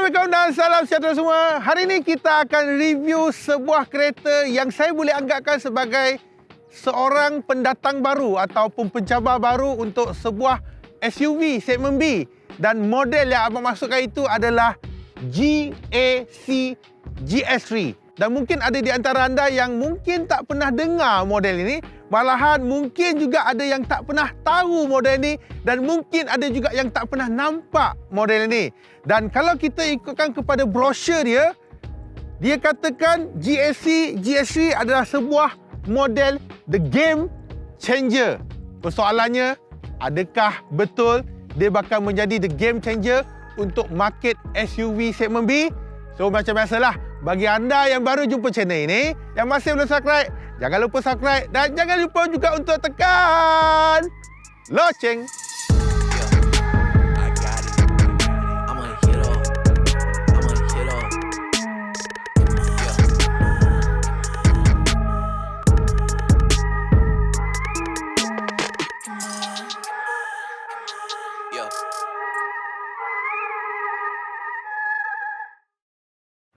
Assalamualaikum dan salam sejahtera semua. Hari ini kita akan review sebuah kereta yang saya boleh anggapkan sebagai seorang pendatang baru ataupun pencabar baru untuk sebuah SUV segmen B. Dan model yang abang masukkan itu adalah GAC GS3. Dan mungkin ada di antara anda yang mungkin tak pernah dengar model ini. Malahan mungkin juga ada yang tak pernah tahu model ini. Dan mungkin ada juga yang tak pernah nampak model ini. Dan kalau kita ikutkan kepada brosur dia, dia katakan GAC GS3 adalah sebuah model the game changer. Persoalannya, adakah betul dia bakal menjadi the game changer untuk market SUV segmen B? So macam biasalah, bagi anda yang baru jumpa channel ini, yang masih belum subscribe, jangan lupa subscribe dan jangan lupa juga untuk tekan loceng.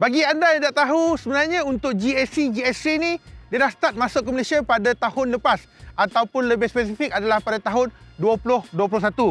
Bagi anda yang tak tahu, sebenarnya untuk GAC GS3 ni, dia dah start masuk ke Malaysia pada tahun lepas. Ataupun lebih spesifik adalah pada tahun 2021.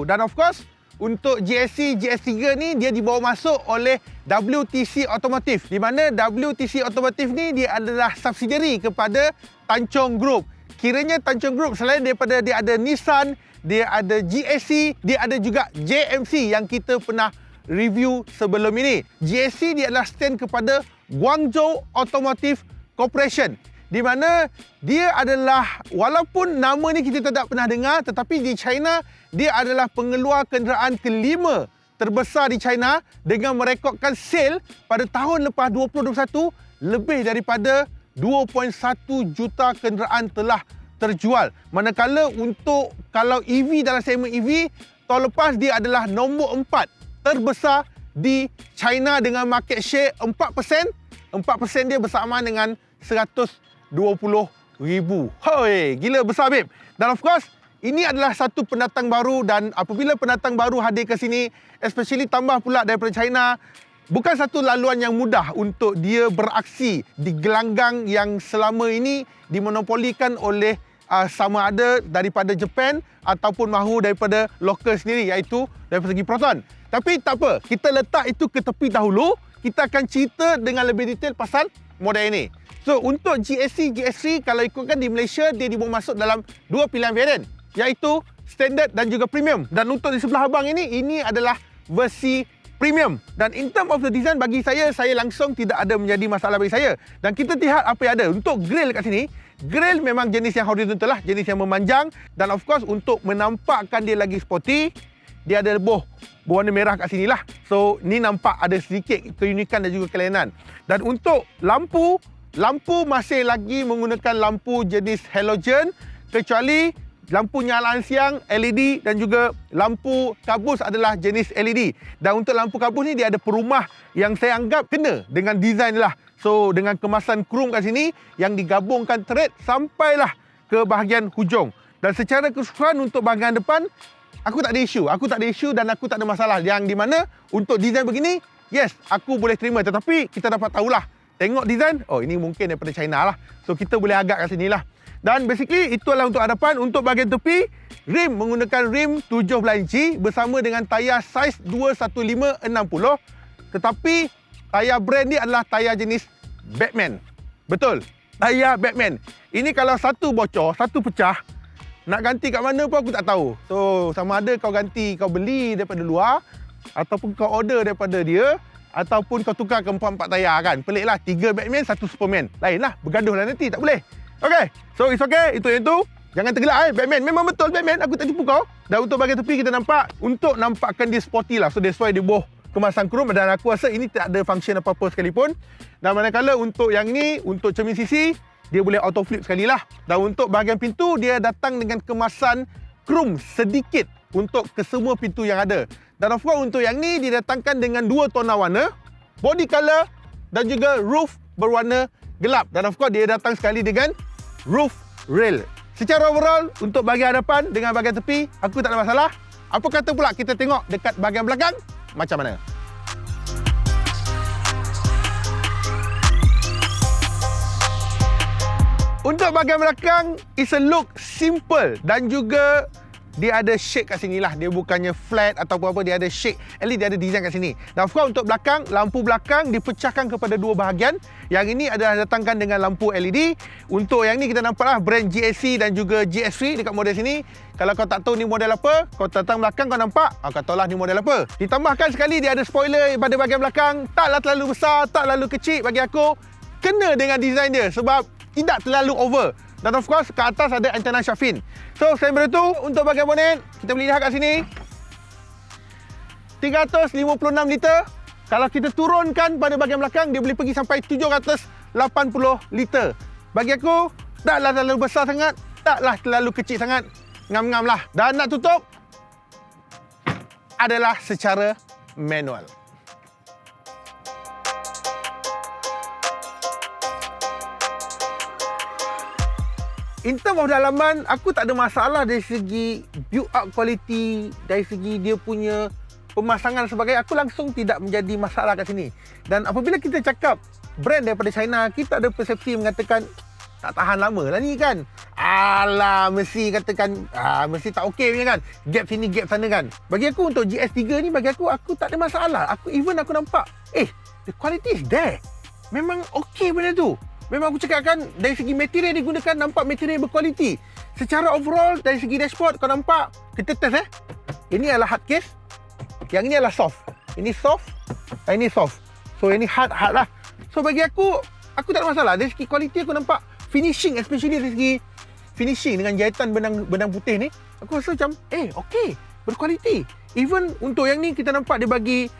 Dan of course, untuk GAC GS3 ni, dia dibawa masuk oleh WTC Automotive. Di mana WTC Automotive ni, dia adalah subsidiary kepada Tanchong Group. Kiranya Tanchong Group, selain daripada dia ada Nissan, dia ada GAC, dia ada juga JMC yang kita pernah review sebelum ini. GAC dia adalah stand kepada Guangzhou Automotive Corporation, di mana dia adalah, walaupun nama ni kita tak pernah dengar, tetapi di China dia adalah pengeluar kenderaan kelima terbesar di China dengan merekodkan sale pada tahun lepas 2021 lebih daripada 2.1 juta kenderaan telah terjual. Manakala untuk kalau EV dalam segmen EV, tahun lepas dia adalah nombor 4 terbesar di China dengan market share 4%. 4% dia bersamaan dengan 120,000. Hoi, gila besar babe. Dan of course, ini adalah satu pendatang baru, dan apabila pendatang baru hadir ke sini, especially tambah pula daripada China, bukan satu laluan yang mudah untuk dia beraksi di gelanggang yang selama ini dimonopolikan oleh sama ada daripada Jepun ataupun mahu daripada lokal sendiri, iaitu dari segi Proton. Tapi tak apa, kita letak itu ke tepi dahulu. Kita akan cerita dengan lebih detail pasal model ini. So, untuk GAC GS3, kalau ikutkan di Malaysia, dia dibawa masuk dalam dua pilihan varian, iaitu standard dan juga premium. Dan untuk di sebelah abang ini adalah versi premium. Dan in term of the design, bagi saya langsung tidak ada menjadi masalah bagi saya. Dan kita lihat apa yang ada. Untuk grill kat sini, grill memang jenis yang horizontal lah, jenis yang memanjang. Dan of course, untuk menampakkan dia lagi sporty, dia ada lebih berwarna merah kat sini lah. So, ni nampak ada sedikit keunikan dan juga kelainan. Dan untuk lampu masih lagi menggunakan lampu jenis halogen, kecuali lampu nyalaan siang LED dan juga lampu kabus adalah jenis LED. Dan untuk lampu kabus ni, dia ada perumah yang saya anggap kena dengan design lah. So, dengan kemasan chrome kat sini yang digabungkan thread sampailah ke bahagian hujung. Dan secara keseluruhan untuk bahagian depan, aku tak ada isu dan aku tak ada masalah. Yang di mana untuk design begini, yes, aku boleh terima. Tetapi kita dapat tahulah, tengok design, oh ini mungkin daripada China lah. So kita boleh agak kat sini lah. Dan basically itulah untuk hadapan. Untuk bahagian tepi, rim menggunakan rim 17 inci bersama dengan tayar saiz 215/60. Tetapi tayar brand ni adalah tayar jenis Batman. Betul, tayar Batman. Ini kalau satu bocor, satu pecah, nak ganti kat mana pun aku tak tahu. So, sama ada kau ganti, kau beli daripada luar, ataupun kau order daripada dia, ataupun kau tukar ke 4 tayar kan. Pelik lah, 3 Batman, 1 Superman. Lain lah, bergaduh lah nanti, tak boleh. Okay, so it's okay, itu yang tu. Jangan tergelak Batman. Memang betul Batman, aku tak tipu kau. Dan untuk bahagian tepi kita nampak, untuk nampakkan dia sporty lah. So that's why dia boh kemasan chrome, dan aku rasa ini tak ada function apa-apa sekalipun. Dan manakala untuk yang ni, untuk cermin sisi, dia boleh auto flip sekali lah. Dan untuk bahagian pintu, dia datang dengan kemasan chrome sedikit untuk kesemua pintu yang ada. Dan of course untuk yang ni, dia datangkan dengan dua tona warna, body color dan juga roof berwarna gelap. Dan of course dia datang sekali dengan roof rail. Secara overall, untuk bahagian hadapan dengan bahagian tepi, aku tak ada masalah. Apa kata pula kita tengok dekat bahagian belakang, macam mana? Untuk bahagian belakang, it's a look simple dan juga dia ada shake kat sini lah. Dia bukannya flat atau apa-apa, dia ada shake. At least dia ada design kat sini. Dan of course untuk belakang, lampu belakang dipecahkan kepada dua bahagian. Yang ini adalah datangkan dengan lampu LED. Untuk yang ni kita nampak lah brand GSC dan juga GS3 dekat model sini. Kalau kau tak tahu ni model apa, kau datang belakang kau nampak, kau tahu lah ni model apa. Ditambahkan sekali dia ada spoiler pada bahagian belakang. Taklah terlalu besar, tak terlalu kecil bagi aku. Kena dengan design dia sebab tidak terlalu over. Dan of course, ke atas ada antena shark fin. So, selain daripada itu, untuk bahagian bonet, kita boleh lihat kat sini. 356 liter. Kalau kita turunkan pada bahagian belakang, dia boleh pergi sampai 780 liter. Bagi aku, taklah terlalu besar sangat, taklah terlalu kecil sangat. Ngam-ngam lah. Dan nak tutup, adalah secara manual. In term of dalaman, aku tak ada masalah dari segi build up quality, dari segi dia punya pemasangan dan sebagainya. Aku langsung tidak menjadi masalah kat sini. Dan apabila kita cakap brand daripada China, kita ada persepsi mengatakan tak tahan lama lah ni kan. Alah, mesti katakan mesti tak okey punya kan. Gap sini, gap sana kan. Bagi aku untuk GS3 ni, bagi aku tak ada masalah. Aku nampak, the quality is there. Memang okey benda tu. Memang aku cakap kan, dari segi material digunakan, nampak material berkualiti. Secara overall, dari segi dashboard, kau nampak, kita test Ini adalah hard case. Yang ini adalah soft. Ini soft, ini soft. So, ini hard lah. So, bagi aku tak ada masalah. Dari segi kualiti aku nampak, finishing, especially dari segi finishing dengan jahitan benang putih ni, aku rasa macam, okey, berkualiti. Even untuk yang ni, kita nampak dia bagi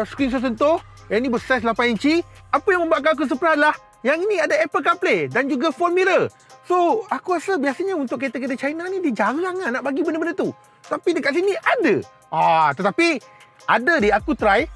skrin sentuh. Yang ni bersaiz 8 inci. Apa yang membuatkan aku surprise adalah, yang ini ada Apple CarPlay dan juga phone mirror. So, aku rasa biasanya untuk kereta-kereta China ni, dia jarang nak bagi benda-benda tu. Tapi dekat sini ada. Tetapi, ada aku try.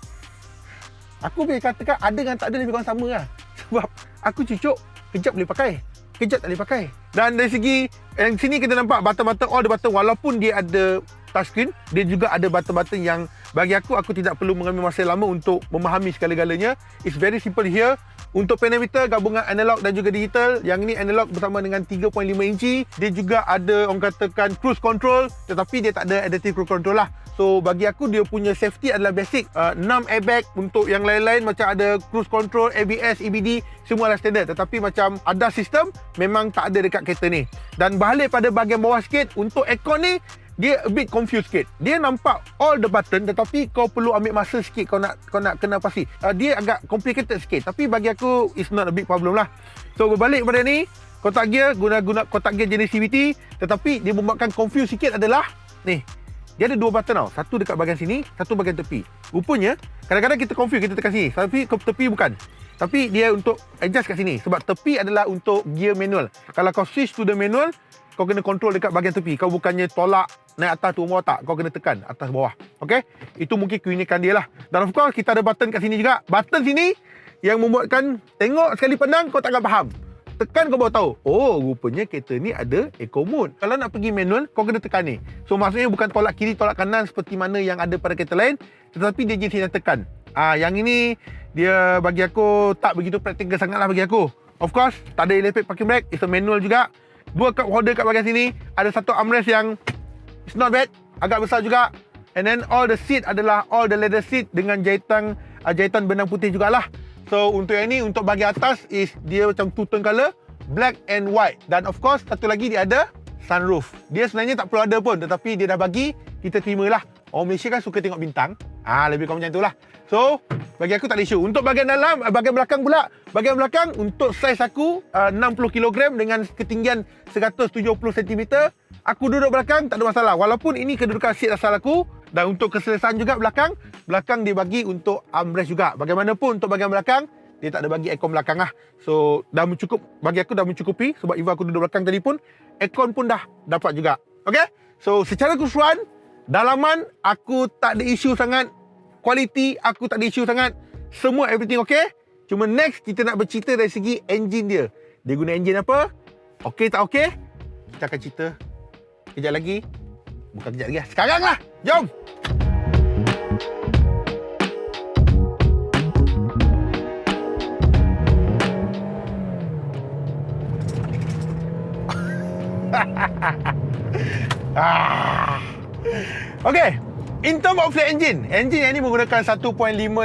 Aku boleh katakan ada dengan tak ada lebih kurang sama lah. Sebab aku cucuk, kejap boleh pakai, kejap tak boleh pakai. Dan dari segi, yang sini kita nampak button-button, all the button, walaupun dia ada touchscreen, dia juga ada button-button yang bagi aku tidak perlu mengambil masa lama untuk memahami segala-galanya. It's very simple here. Untuk penemeter gabungan analog dan juga digital. Yang ini analog bersama dengan 3.5 inci. Dia juga ada orang katakan cruise control, tetapi dia tak ada adaptive cruise control lah. So bagi aku dia punya safety adalah basic. 6 airbag. Untuk yang lain-lain macam ada cruise control, ABS, EBD, semua adalah standard. Tetapi macam ada sistem memang tak ada dekat kereta ni. Dan balik pada bahagian bawah sikit, untuk aircon ni dia a bit confused sikit. Dia nampak all the button, tetapi kau perlu ambil masa sikit kau nak kena pasti. Dia agak complicated sikit, tapi bagi aku it's not a big problem lah. So berbalik pada ni, kotak gear guna kotak gear jenis CVT, tetapi dia membuatkan confused sikit adalah ni. Dia ada dua button tau. Satu dekat bahagian sini, satu bahagian tepi. Rupanya kadang-kadang kita confuse, kita tekan sini, tapi ke tepi bukan. Tapi dia untuk adjust kat sini sebab tepi adalah untuk gear manual. Kalau kau switch to the manual, kau kena control dekat bahagian tepi. Kau bukannya tolak naik atas turun bawah tak. Kau kena tekan atas bawah. Okey? Itu mungkin keunikan dia lah. Dan of course, kita ada button kat sini juga. Button sini yang membuatkan tengok sekali pandang kau takkan faham. Tekan kau baru tahu. Oh, rupanya kereta ni ada eco mode. Kalau nak pergi manual, kau kena tekan ni. So, maksudnya bukan tolak kiri, tolak kanan seperti mana yang ada pada kereta lain. Tetapi dia jenis yang tekan. Yang ini, dia bagi aku tak begitu praktikal sangat lah bagi aku. Of course, tak ada electric parking brake. It's a manual juga. Dua cup holder kat bahagian sini. Ada satu armrest yang it's not bad, agak besar juga. And then all the seat adalah all the leather seat dengan jahitan benang putih jugalah. So untuk yang ni, untuk bahagian atas is dia macam two tone colour, black and white. Dan of course satu lagi dia ada sunroof. Dia sebenarnya tak perlu ada pun, tetapi dia dah bagi, kita terimalah. Orang Malaysia kan suka tengok bintang. Lebih kurang macam itulah. So bagi aku tak ada isu. Untuk bahagian dalam, bahagian belakang pula. Bahagian belakang untuk saiz aku 60 kg dengan ketinggian 170 cm. Aku duduk belakang tak ada masalah. Walaupun ini kedudukan seat asal aku. Dan untuk keselesaan juga belakang dia bagi untuk armrest juga. Bagaimanapun untuk bahagian belakang, dia tak ada bagi aircon belakang lah. So dah mencukup, bagi aku dah mencukupi. Sebab even aku duduk belakang tadi pun, aircon pun dah dapat juga. Okay? So secara keseluruhan, dalaman aku tak ada isu sangat. Kualiti aku tak ada isu sangat. Semua everything okay. Cuma next kita nak bercerita dari segi engine dia. Dia guna engine apa? Okey tak okey? Kita akan cerita kejap lagi. Bukan kejap lagi lah. Sekarang lah. Jom. Okay, in term of fuel engine yang ni menggunakan 1.5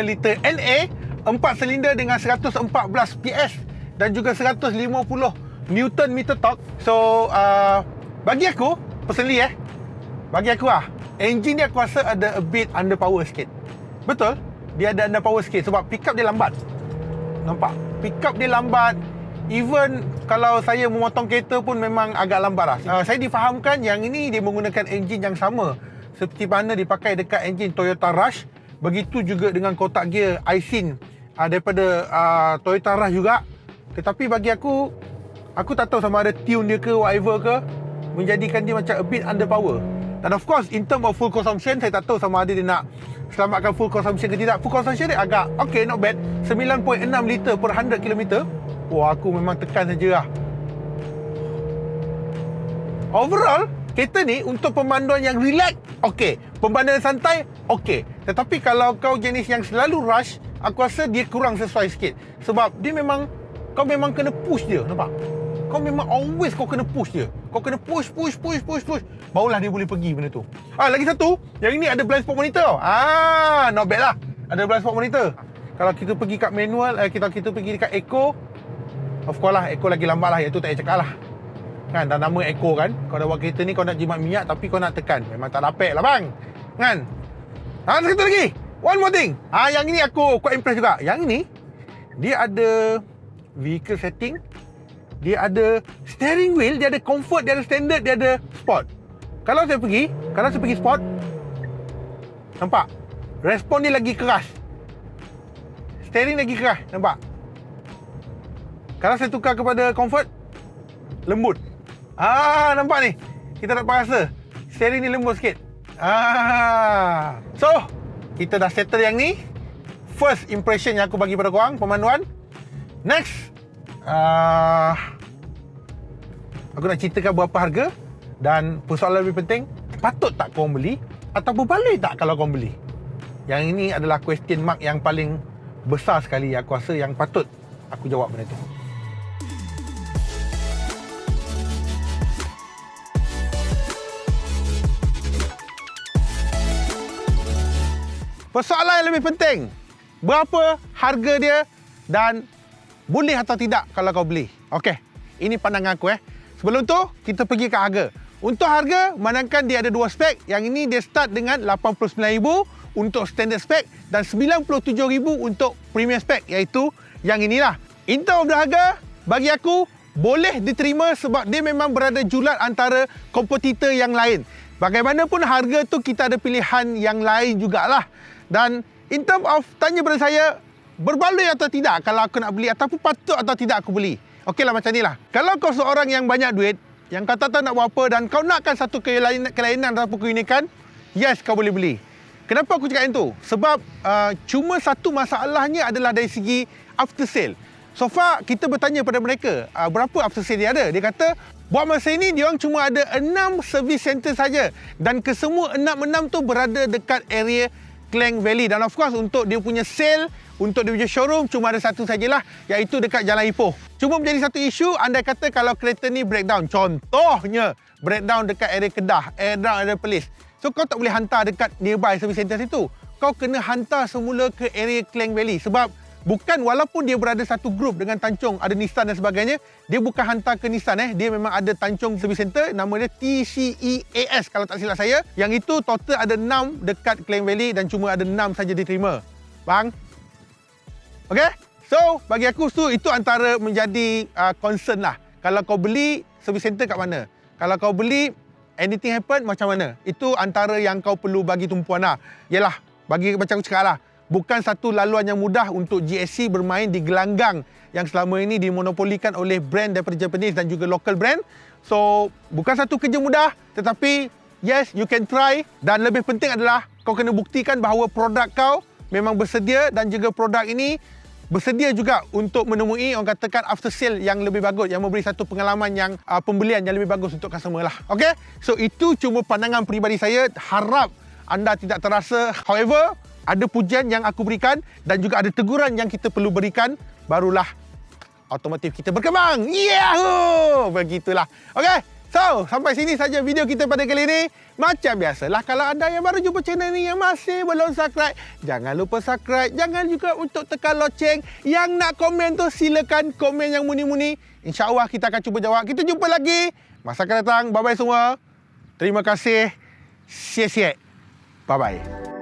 liter NA, 4 silinder dengan 114 PS dan juga 150 Newton meter torque. So bagi aku personally engine dia aku rasa ada a bit underpower sikit. Betul, dia ada underpower sikit sebab pickup dia lambat. Nampak? Pickup dia lambat. Even kalau saya memotong kereta pun memang agak lambat lah. Saya difahamkan yang ini dia menggunakan enjin yang sama seperti mana dipakai dekat enjin Toyota Rush. Begitu juga dengan kotak gear Aisin daripada Toyota Rush juga. Tetapi bagi aku tak tahu sama ada tune dia ke whatever ke, menjadikan dia macam a bit underpower. Dan of course in term of full consumption, saya tak tahu sama ada dia nak selamatkan full consumption ke tidak. Full consumption dia agak okay, not bad, 9.6 liter per 100 km. Wah, aku memang tekan saja lah. Overall, kereta ni untuk pemanduan yang relax, okey. Pemanduan santai, okey. Tetapi kalau kau jenis yang selalu rush, aku rasa dia kurang sesuai sikit. Sebab dia memang, kau memang kena push dia, nampak? Kau memang always kau kena push dia. Kau kena push. Barulah dia boleh pergi benda tu. Lagi satu, yang ini ada blind spot monitor. Not bad lah. Ada blind spot monitor. Kalau kita pergi kat manual, kita pergi dekat Eco, of course lah, Eco lagi lambat lah. Iaitu tak payah cakap lah. Kan, dah nama Eco kan. Kau dah buat kereta ni, kau nak jimat minyak tapi kau nak tekan. Memang tak dapat lah bang. Kan. Satu lagi. One more thing. Yang ini aku quite impressed juga. Yang ini, dia ada vehicle setting. Dia ada steering wheel. Dia ada comfort. Dia ada standard. Dia ada sport. Kalau saya pergi sport, nampak? Respon dia lagi keras. Steering lagi keras. Nampak? Kalau saya tukar kepada comfort, lembut. Nampak ni? Kita dapat rasa steering ni lembut sikit. So, kita dah settle yang ni. First impression yang aku bagi pada korang, pemanduan. Next, aku nak ceritakan berapa harga. Dan persoalan lebih penting, patut tak korang beli atau berbalik tak kalau korang beli? Yang ini adalah question mark yang paling besar sekali. Aku rasa yang patut aku jawab benda tu. Persoalan yang lebih penting, berapa harga dia dan boleh atau tidak kalau kau beli? Okey, ini pandangan aku. Sebelum tu, kita pergi ke harga. Untuk harga, manakala dia ada dua spek. Yang ini dia start dengan 89,000 untuk standard spek dan 97,000 untuk premium spek, iaitu yang inilah. In terms of harga, bagi aku boleh diterima sebab dia memang berada julat antara kompetitor yang lain. Bagaimanapun harga tu kita ada pilihan yang lain jugalah. Dan in terms of tanya pada saya, berbaloi atau tidak kalau aku nak beli ataupun patut atau tidak aku beli. Okeylah macam ni lah. Kalau kau seorang yang banyak duit, yang kau tak tahu nak buat apa dan kau nakkan satu kelainan ataupun keunikan, yes, kau boleh beli. Kenapa aku cakap yang tu? Sebab cuma satu masalahnya adalah dari segi after sale. So far, kita bertanya pada mereka, berapa after sale dia ada? Dia kata, buat masa ini, diorang cuma ada 6 service center saja. Dan kesemua 6 tu berada dekat area Klang Valley. Dan of course, untuk dia punya sale, untuk dia punya showroom, cuma ada satu sajalah, iaitu dekat Jalan Ipoh. Cuma menjadi satu isu, andai kata kalau kereta ni breakdown. Contohnya, breakdown dekat area Kedah, breakdown area Perlis. So, kau tak boleh hantar dekat nearby service center situ. Kau kena hantar semula ke area Klang Valley. Sebab, walaupun dia berada satu grup dengan Tanjung, ada Nissan dan sebagainya, dia bukan hantar ke Nissan. Dia memang ada Tanjung Service Center, nama dia TCEAS kalau tak silap saya. Yang itu total ada 6 dekat Klang Valley dan cuma ada 6 saja diterima. Bang? Okay? So, bagi aku itu antara menjadi concern lah. Kalau kau beli, service center kat mana? Kalau kau beli, anything happen, macam mana? Itu antara yang kau perlu bagi tumpuan lah. Yelah, bagi macam aku cakap lah, bukan satu laluan yang mudah untuk GSC bermain di gelanggang yang selama ini dimonopolikan oleh brand daripada Japanese dan juga local brand. So, bukan satu kerja mudah, tetapi yes, you can try. Dan lebih penting adalah kau kena buktikan bahawa produk kau memang bersedia dan juga produk ini bersedia juga untuk menemui orang katakan after sale yang lebih bagus, yang memberi satu pengalaman yang pembelian yang lebih bagus untuk customer lah. Okay? So, itu cuma pandangan peribadi saya. Harap anda tidak terasa. However, ada pujian yang aku berikan dan juga ada teguran yang kita perlu berikan, barulah otomotif kita berkembang. Yahoo! Begitulah. Okay? So, sampai sini saja video kita pada kali ini. Macam biasalah, kalau anda yang baru jumpa channel ni yang masih belum subscribe, jangan lupa subscribe. Jangan juga untuk tekan loceng. Yang nak komen tu silakan komen yang muni-muni. InsyaAllah kita akan cuba jawab. Kita jumpa lagi masa akan datang. Bye-bye semua. Terima kasih. Siap-siap. Bye-bye.